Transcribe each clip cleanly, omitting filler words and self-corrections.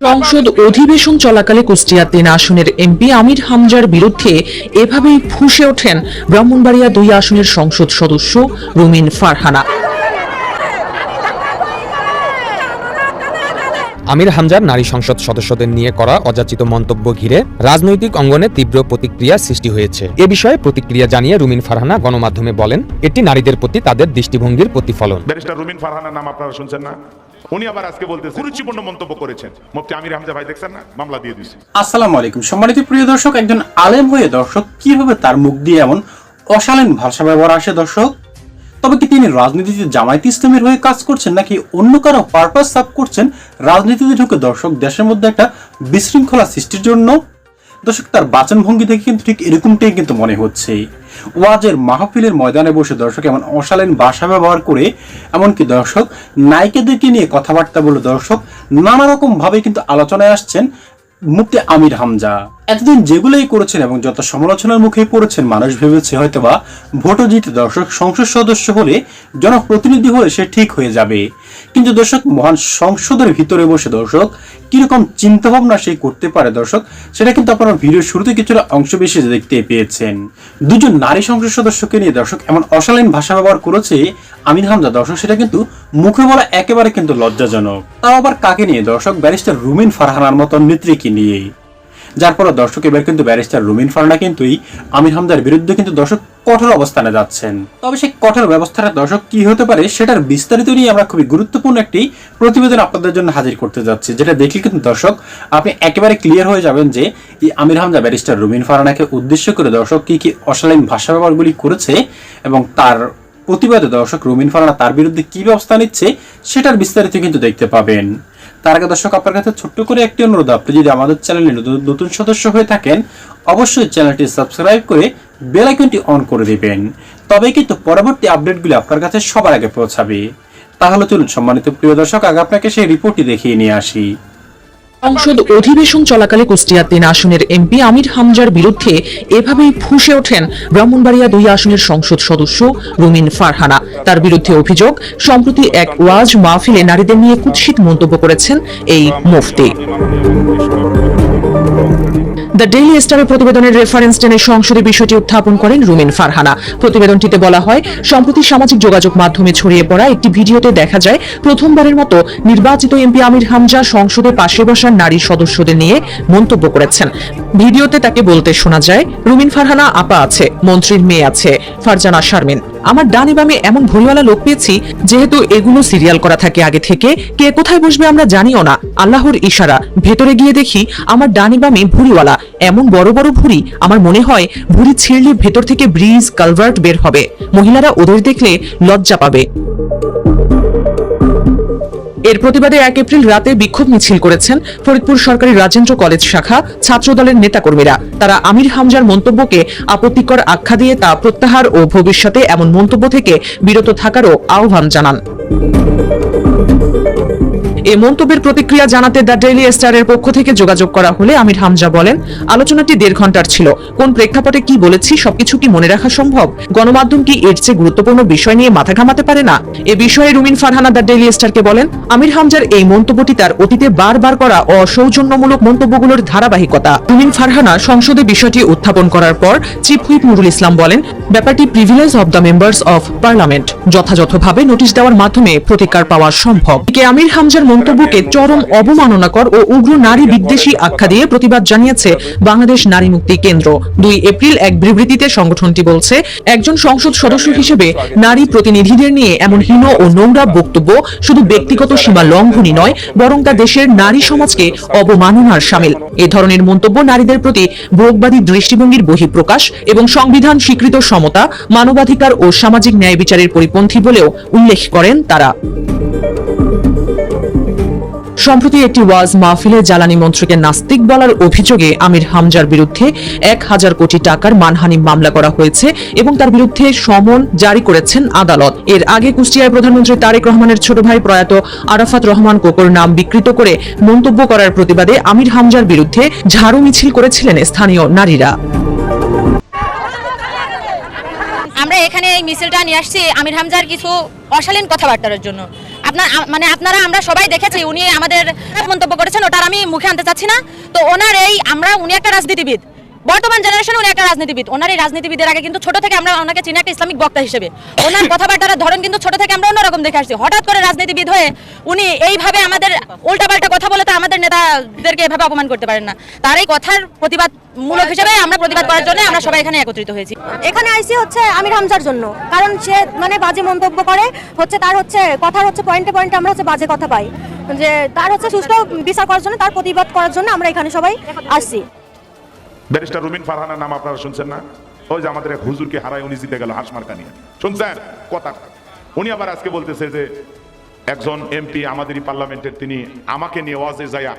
সংসদ অধিবেশন চলাকালে কুষ্টিয়া ৩ আসনের এমপি আমির হামজার বিরুদ্ধে এভাবেই ফুঁসে ওঠেন ব্রাহ্মণবাড়িয়া ২ আসনের সংসদ সদস্য রুমিন ফারহানা। আমির হামজার নারী সংসদ সদস্যদের নিয়ে করা অযাচিত মন্তব্য ঘিরে রাজনৈতিক অঙ্গনে তীব্র প্রতিক্রিয়া সৃষ্টি হয়েছে। এ বিষয়ে প্রতিক্রিয়া জানিয়ে রুমিন ফারহানা গণমাধ্যমে বলেন, এটি নারীদের প্রতি তাদের দৃষ্টিভঙ্গির প্রতিফলন। ব্যারিস্টার রুমিন ফারহানার নাম আপনারা শুনছেন না? উনি আবার আজকে বলতেছেন কুরুচিপূর্ণ মন্তব্য করেছেন। মুফতি আমির হামজা ভাই দেখছেন না, মামলা দিয়ে দিয়েছে। আসসালামু আলাইকুম সম্মানিত প্রিয় দর্শক, একজন আলেম হয়ে দর্শক কিভাবে তার মুখ দিয়ে এমন অশালীন ভাষা ব্যবহার আসে দর্শক? তবে কি তিনি রাজনীতিতে জামায়াত ইসলামের হয়ে কাজ করছেন নাকি অন্য কারো পারপাস সার্ভ করছেন রাজনীতিতে ঢুকে দর্শক দেশের মধ্যে একটা বিশৃঙ্খলা সৃষ্টির জন্য? দর্শক তার বাচনভঙ্গি থেকে কিন্তু ঠিক এরকমটাই কিন্তু মনে হচ্ছে। ওয়াজের মাহফিলের ময়দানে বসে দর্শক এমন অশালীন ভাষা ব্যবহার করে, এমনকি দর্শক নায়িকাদেরকে নিয়ে কথাবার্তা বলে দর্শক নানা রকম ভাবে কিন্তু আলোচনায় আসছেন মুফতি আমির হামজা। এতদিন যেগুলোই করেছেন এবং যত সমালোচনার মুখে পড়েছেন, মানুষ ভেবেছে হয়তোবা ভোটও জিতে দর্শক সংসদ সদস্য হলে, জনপ্রতিনিধি হলে সে ঠিক হয়ে যাবে। কিন্তু দর্শক মহান সংসদের ভিতরে বসে দর্শক কিরকম চিন্তা ভাবনা সে করতে পারে দর্শক, সেটা কিন্তু আপনারা ভিডিওর শুরুতে কিছুটা অংশ বেশি দেখতে পেয়েছেন। দুজন নারী সংসদ সদস্যকে নিয়ে দর্শক এমন অশালীন ভাষা ব্যবহার করেছে আমির হামজা দর্শক, সেটা কিন্তু মুখে বলা একেবারে কিন্তু লজ্জাজনক। তাও আবার কাকে নিয়ে দর্শক? ব্যারিস্টার রুমিন ফারহানার মতো নেত্রীকে নিয়ে। যার পরে দর্শক এবার কিন্তু ব্যারিস্টার রুমিন ফারহানা কিন্তু আমির হামজার বিরুদ্ধে কিন্তু দর্শক কঠোর অবস্থানে যাচ্ছেন। তবে সেই কঠোর ব্যবস্থাটা দর্শক কি হতে পারে সেটার বিস্তারিত নিয়ে আমরা খুবই গুরুত্বপূর্ণ একটি প্রতিবেদন আপনাদের জন্য হাজির করতে যাচ্ছি, যেটা দেখলে কিন্তু দর্শক আপনি একেবারে ক্লিয়ার হয়ে যাবেন যে এই আমির হামজা ব্যারিস্টার রুমিন ফারহানাকে উদ্দেশ্য করে দর্শক কি কি অশালীন ভাষা ব্যবহারগুলি করেছে এবং তার প্রতিবাদে দর্শক রুমিন ফারহানা তার বিরুদ্ধে কি ব্যবস্থা নিচ্ছে সেটার বিস্তারিত কিন্তু দেখতে পাবেন। তার আগে দর্শক আপনার কাছে ছোট্ট করে একটি অনুরোধ, আপনি যদি আমাদের চ্যানেলে নতুন সদস্য হয়ে থাকেন অবশ্যই চ্যানেলটি সাবস্ক্রাইব করে বেল আইকনটি অন করে দিবেন, তবেই কিন্তু পরবর্তী আপডেটগুলি আপনার কাছে সবার আগে পৌঁছাবে। তাহলে চলুন সম্মানিত প্রিয় দর্শক আগে আপনাকে সেই রিপোর্টটি দেখিয়ে নিয়ে আসি। সংসদ অধিবেশন চলাকালে কুষ্টিয়া ৩ আসনের এমপি আমির হামজার বিরুদ্ধে এভাবেই ফুঁসে ওঠেন ব্রাহ্মণবাড়িয়া ২ আসনের সংসদ সদস্য রুমিন ফারহানা। তার বিরুদ্ধে অভিযোগ, সম্প্রতি এক ওয়াজ মাহফিলে নারীদের নিয়ে কুৎসিত মন্তব্য করেছেন এই মুফতি। দ্য ডেইলি স্টারের প্রতিবেদনের রেফারেন্স টেনে সংসদে বিষয়টি উত্থাপন করেন রুমিন ফারহানা। প্রতিবেদনটিতে বলা হয়, সম্প্রতি সামাজিক যোগাযোগ মাধ্যমে ছড়িয়ে পড়া একটি ভিডিওতে দেখা যায় প্রথমবারের মতো নির্বাচিত এমপি আমির হামজা সংসদে পাশে বসা নারী সদস্যদের নিয়ে মন্তব্য করেছেন। ভিডিওতে তাকে বলতে শোনা যায়, রুমিন ফারহানা আপা আছে, মন্ত্রীর মেয়ে আছে ফারজানা শারমিন। আমার ডানে বামে এমন ভুঁড়িওয়ালা লোক পেয়েছি, যেহেতু এগুলো সিরিয়াল করা থাকে আগে থেকে, কে কোথায় বসবে আমরা জানিও না, আল্লাহর ইশারা। ভেতরে গিয়ে দেখি আমার ডানে বামে ভুঁড়িওয়ালা, এমন বড় বড় ভুঁড়ি, আমার মনে হয় ভুঁড়ি ছিঁড়লে ভেতর থেকে ব্রিজ কালভার্ট বের হবে। মহিলারা ওদের দেখলে লজ্জা পাবে। এর প্রতিবাদে ১ এপ্রিল রাতে বিক্ষোভ মিছিল করেছেন ফরিদপুর সরকারি রাজেন্দ্র কলেজ শাখা ছাত্রদলের নেতাকর্মীরা। তারা আমির হামজার মন্তব্যকে আপত্তিকর আখ্যা দিয়ে তা প্রত্যাহার ও ভবিষ্যতে এমন মন্তব্য থেকে বিরত থাকারও আহ্বান জানান। এই মন্তব্যের প্রতিক্রিয়া জানাতে দ্য ডেইলি স্টারের পক্ষ থেকে যোগাযোগ করা হলে আমির হামজা বলেন, আলোচনাটি ১.৫ ঘন্টার ছিল। কোন প্রেক্ষাপটে কি বলেছি সবকিছু কি মনে রাখা সম্ভব? গণমাধ্যম কি এর চেয়ে গুরুত্বপূর্ণ বিষয় নিয়ে মাথা ঘামাতে পারে না? এ বিষয়ে রুমিন ফারহানা দ্য ডেইলি স্টারকে বলেন, আমির হামজার এই মন্তব্যটি তার অতীতে বারবার করা অসৌজন্যমূলক মন্তব্যগুলোর ধারাবাহিকতা। রুমিন ফারহানা সংসদে বিষয়টি উত্থাপন করার পর চিফ হুইপ নুরুল ইসলাম বলেন, ব্যাপারটি privilege of the members of parliament, যথাযথভাবে নোটিশ দেওয়ার মাধ্যমে প্রতিকার পাওয়া সম্ভব। আমির হামজার মন্তব্যকে চরম অবমাননাকর ও উগ্র নারী বিদ্বেষী আখ্যা দিয়ে প্রতিবাদ জানিয়েছে বাংলাদেশ নারী মুক্তি কেন্দ্র। ২ এপ্রিল এক বিবৃতিতে সংগঠনটি বলছে, একজন সংসদ সদস্য হিসেবে নারী প্রতিনিধিদের নিয়ে এমন হীন ও নোংরা বক্তব্য শুধু ব্যক্তিগত সীমা লঙ্ঘনই নয়, বরং তা দেশের নারী সমাজকে অবমাননার শামিল। এ ধরনের মন্তব্য নারীদের প্রতি ভোগবাদী দৃষ্টিভঙ্গির বহিঃপ্রকাশ এবং সংবিধান স্বীকৃত সমতা, মানবাধিকার ও সামাজিক ন্যায় বিচারের পরিপন্থী বলেও উল্লেখ করেন তারা। সম্প্রতি একটি ওয়াজ মাহফিলে জ্বালানি মন্ত্রীকে নাস্তিক বলার অভিযোগে আমির হামজার বিরুদ্ধে ১,০০০ কোটি টাকার মানহানি মামলা করা হয়েছে এবং তার বিরুদ্ধে সমন জারি করেছেন আদালত। এর আগে কুষ্টিয়ায় প্রধানমন্ত্রী তারেক রহমানের ছোট ভাই প্রয়াত আরাফাত রহমান কোকোর নাম বিকৃত করে মন্তব্য করার প্রতিবাদে আমির হামজার বিরুদ্ধে ঝাড়ু মিছিল করেছিলেন স্থানীয় নারীরা। আমরা আমরা এখানে এই মিছিলটা নিয়ে আসছি আমির হামজার কিছু অশালীন কথাবার্তার জন্য। আপনারা আমরা সবাই দেখেছি উনি আমাদের মন্তব্য করেছেন, ওটার আমি মুখে আনতে চাচ্ছি না। তো উনি একটা রাজনীতিবিদ, বর্তমান জেনারেশনে উনি একটা রাজনীতিবিদ। ওনার এই রাজনীতিবিদের আগে কিন্তু ছোট থেকে আমরা ওনাকে চিনি একটা ইসলামিক বক্তা হিসেবে। ওনার কথাবার্তার ধরন কিন্তু ছোট থেকে আমরা অন্যরকম দেখে আসছি। হঠাৎ করে রাজনীতিবিদ হয়ে উনি এইভাবে আমাদের উল্টাপাল্টা কথা বলে তো আমাদের নেতাদেরকে এভাবে অপমান করতে পারেন না। তার এই কথার প্রতিবাদ মূলক হিসেবে আমরা প্রতিবাদ করার জন্য আমরা সবাই এখানে একত্রিত হয়েছি। এখানে আইসি হচ্ছে আমির হামজার জন্য, কারণ সে মানে বাজে মন্তব্য করে, তার কথার পয়েন্টে পয়েন্টে আমরা বাজে কথা পাই, যে তার সুষ্ঠু বিচার করার জন্য, তার প্রতিবাদ করার জন্য আমরা এখানে সবাই আসছি। ব্যারিস্টার রুমিন ফারহানার নাম আপনারা শুনছেন না? ওই যে আমাদের এক হুজুরকে হারায় উনি জিতে গেল হাসমার্কা নিয়ে, শুনছেন কথা? উনি আবার আজকে বলতেছে যে একজন এমপি আমাদেরই পার্লামেন্টের, তিনি আমাকে নিয়ে ওয়াজে যায়া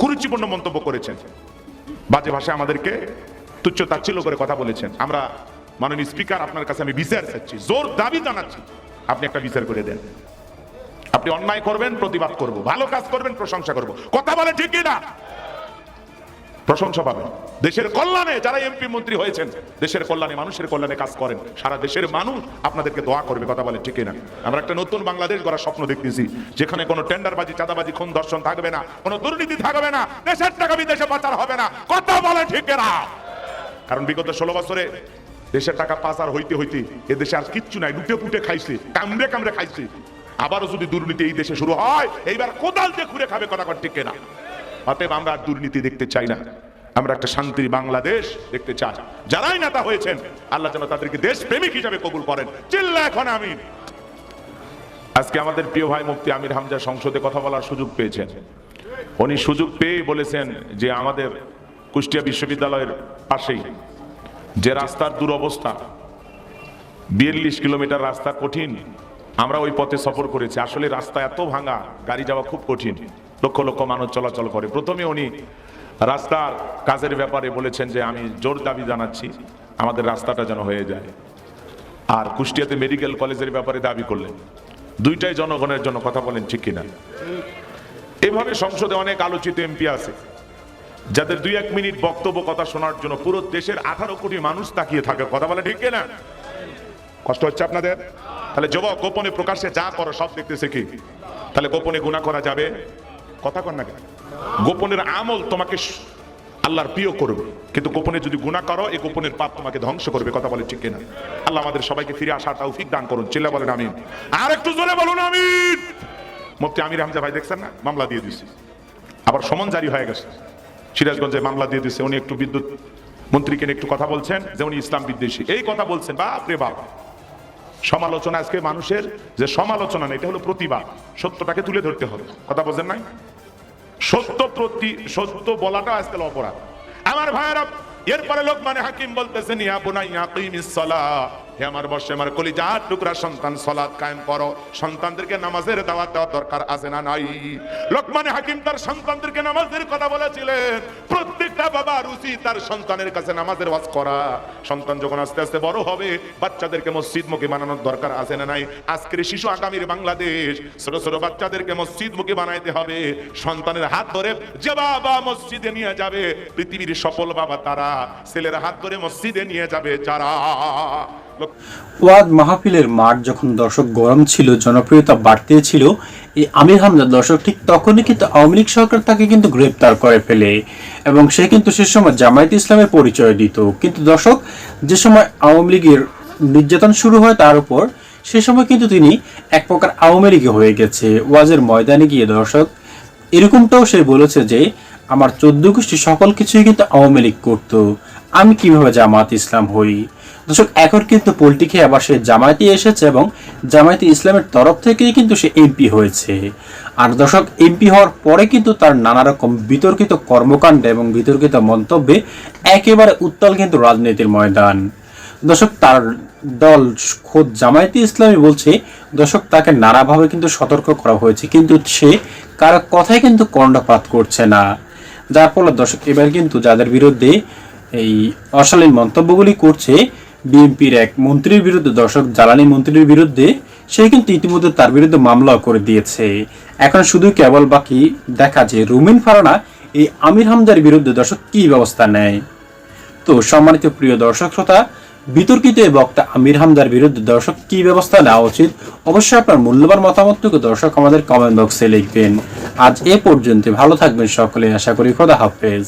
কুরুচিপূর্ণ মন্তব্য করেছেন, বাজে ভাষায় আমাদেরকে তুচ্ছ তাচ্ছিল্য করে কথা বলেছেন। আমরা মাননীয় স্পিকার আপনার কাছে আমি বিচার চাচ্ছি, জোর দাবি জানাচ্ছি, আপনি একটা বিচার করে দেন। আপনি অন্যায় করবেন প্রতিবাদ করব, ভালো কাজ করবেন প্রশংসা করব, কথা বলে ঠিক না, প্রশংসা পাবেন। দেশের কল্যাণে যারা এমপি মন্ত্রী হয়েছেন, দেশের কল্যাণে মানুষের কল্যাণে কাজ করেন, সারা দেশের মানুষ আপনাদেরকে দোয়া করবে, কথা বলে ঠিক না? আমরা একটা নতুন বাংলাদেশ গড়ার স্বপ্ন দেখতেছি, যেখানে কোনো টেন্ডারবাজি, চাঁদাবাজি, খুন ধর্ষণ থাকবে না, কোনো দুর্নীতি থাকবে না, দেশের টাকা বিদেশে পাচার হবে না, কথা বলে ঠিক না? কারণ বিগত 16 বছরে দেশের টাকা পাচার হইতে হইতে এ দেশে আর কিচ্ছু নাই, লুটে পুটে খাইছে, কামড়ে কামড়ে খাইছে। আবারও যদি দুর্নীতি এই দেশে শুরু হয়, এইবার কোদাল দিয়ে ঘুরে খাবে, কথা ঠিক না? অতএব আমরা আর দুর্নীতি দেখতে চাই না, আমরা একটা শান্তির বাংলাদেশ দেখতে চাই। যারাই নেতা হয়েছেন আল্লাহ যেন তাদেরকে দেশ প্রেমিক হিসাবে কবুল করেন। চিল্লা এখন আমিন। আজকে আমাদের প্রিয় ভাই মুফতি আমির হামজা সংসদে কথা বলার সুযোগ পেয়েছেন। উনি সুযোগ পেয়ে বলেছেন যে আমাদের কুষ্টিয়া বিশ্ববিদ্যালয়ের পাশেই যে রাস্তার দুরবস্থা, 42 কিলোমিটার রাস্তা কঠিন, আমরা ওই পথে সফর করেছি। আসলে রাস্তা এত ভাঙা, গাড়ি যাওয়া খুব কঠিন, লক্ষ লক্ষ মানুষ চলাচল করে। প্রথমে উনি রাস্তার কাজের ব্যাপারে বলেছেন যে আমি জোর দাবি জানাচ্ছি আমাদের রাস্তাটা যেন হয়ে যায়, আর কুষ্টিয়াতে মেডিকেল কলেজের ব্যাপারে দাবি করলেন। দুইটাই জনগণের জন্য, কথা বলেন ঠিক কিনা? এভাবে সংসদে অনেক আলোচিত এমপি আছে যাদের 2-1 মিনিট বক্তব্য কথা শোনার জন্য পুরো দেশের 18 কোটি মানুষ তাকিয়ে থাকে, কথা বলে ঠিক কিনা? কষ্ট হচ্ছে আপনাদের? তাহলে যুবক গোপনে প্রকাশ্যে যা করো সব দেখতেছে কি? তাহলে গোপনে গুনাহ করা যাবে? কথা কর না কেন? গোপনের আমল তোমাকে আল্লাহর প্রিয় করবে, কিন্তু গোপনে যদি গুনাহ করো এই গোপনের পাপ তোমাকে ধ্বংস করবে, কথা বলে ঠিক কিনা? আল্লাহ আমাদের সবাইকে ফিরে আসার তৌফিক দান করুন। চিল্লা বলেন আমিন। আর একটু জোরে বলুন আমিন। মুফতি আমির হামজা ভাই দেখছেন না, মামলা দিয়ে দিয়েছে, আবার সমন জারি হয়ে গেছে, সিরাজগঞ্জে মামলা দিয়ে দিয়েছে। উনি একটু বিদ্যুৎ মন্ত্রীকে একটু কথা বলছেন যে উনি ইসলাম বিদ্বেষী, এই কথা বলছেন। বাপ রে বাপ, সমালোচনা আজকে মানুষের যে সমালোচনা না, এটা হলো প্রতিবাদ। সত্যটাকে তুলে ধরতে হবে, কথা বলছেন নাই? সত্য বলাটা আজকাল অপরাধ। আমার ভাইয়েরা, এরপরে লোকমান হাকিম বলতেছেন ইয়া বুনাইয়া কিমিস সালাহ, হে আমার বর্ষে আমার কলিজার টুকরা সন্তান, সালাত কায়েম করো। সন্তানদেরকে নামাজের দাওয়াত দেওয়া দরকার আছে না নাই? লোকমান হাকিম তার সন্তানদেরকে নামাজের কথা বলেছিলেন। প্রত্যেকটা বাবার উচিত তার সন্তানের কাছে নামাজের ওয়াজ করা। সন্তান যখন আস্তে আস্তে বড় হবে, বাচ্চাদেরকে মসজিদমুখী বানানোর দরকার আছে না নাই? আজকের শিশু আগামীর বাংলাদেশ, ছোট ছোট বাচ্চাদেরকে মসজিদমুখী বানাইতে হবে। সন্তানের হাত ধরে যে বাবা মসজিদে নিয়ে যাবে, পৃথিবীর সফল বাবা তারা। ছেলের হাত ধরে মসজিদে নিয়ে যাবে যারা। ওয়াজ মাহফিলের মাঠ যখন দর্শক গরম ছিল, জনপ্রিয়তা বাড়তে ছিল, এই আমির হামজা দর্শক ঠিক তখনই কিন্তু আওয়ামী লীগ সরকার তাকে কিন্তু গ্রেপ্তার করে ফেলে, এবং সে কিন্তু সে সময় জামায়াতে ইসলামের পরিচয় দিত। কিন্তু দর্শক, যে সময় আওয়ামী লীগের নির্যাতন শুরু হয় তার উপর, সে সময় কিন্তু তিনি এক প্রকার আওয়ামী লীগে হয়ে গেছে। ওয়াজের ময়দানে গিয়ে দর্শক এরকমটাও সে বলেছে যে আমার 14 গোষ্ঠী সকল কিছুই কিন্তু আওয়ামী লীগ করতো, আমি কিভাবে জামায়াতে ইসলাম হই। দর্শক, এখন কিন্তু পোল্টি খেয়ে আবার সে জামায়াতে এসেছে এবং জামায়াতে ইসলামের তরফ থেকেই কিন্তু সে এমপি হয়েছে। আর দর্শক, এমপি হওয়ার পরে কিন্তু তার নানা রকম বিতর্কিত কর্মকাণ্ড এবং বিতর্কিত মন্তব্যে একেবারে উত্তাল কিন্তু রাজনীতির ময়দান। দর্শক, তার দল খোদ জামায়াতে ইসলামী বলছে দর্শক তাকে নানাভাবে কিন্তু সতর্ক করা হয়েছে, কিন্তু সে কারো কথাই কিন্তু কর্ণপাত করছে না। যার ফলে দর্শক, এবার কিন্তু যাদের বিরুদ্ধে এই অশালীন মন্তব্যগুলি করছে, বিএনপির এক মন্ত্রীর বিরুদ্ধে, দর্শক জ্বালানি মন্ত্রীর বিরুদ্ধে, সে কিন্তু ইতিমধ্যে তার বিরুদ্ধে মামলাও করে দিয়েছে। এখন শুধু কেবল বাকি দেখা যে রুমিন ফারহানা এই আমির হামজার বিরুদ্ধে দর্শক কি ব্যবস্থা নেয়। তো সম্মানিত প্রিয় দর্শক শ্রোতা, বিতর্কিত এই বক্তা আমির হামজার বিরুদ্ধে দর্শক কি ব্যবস্থা নেওয়া উচিত, অবশ্যই আপনার মূল্যবান মতামতটুকু দর্শক আমাদের কমেন্ট বক্সে লিখবেন। আজ এ পর্যন্ত, ভালো থাকবেন সকলে, আশা করি খোদা হাফেজ।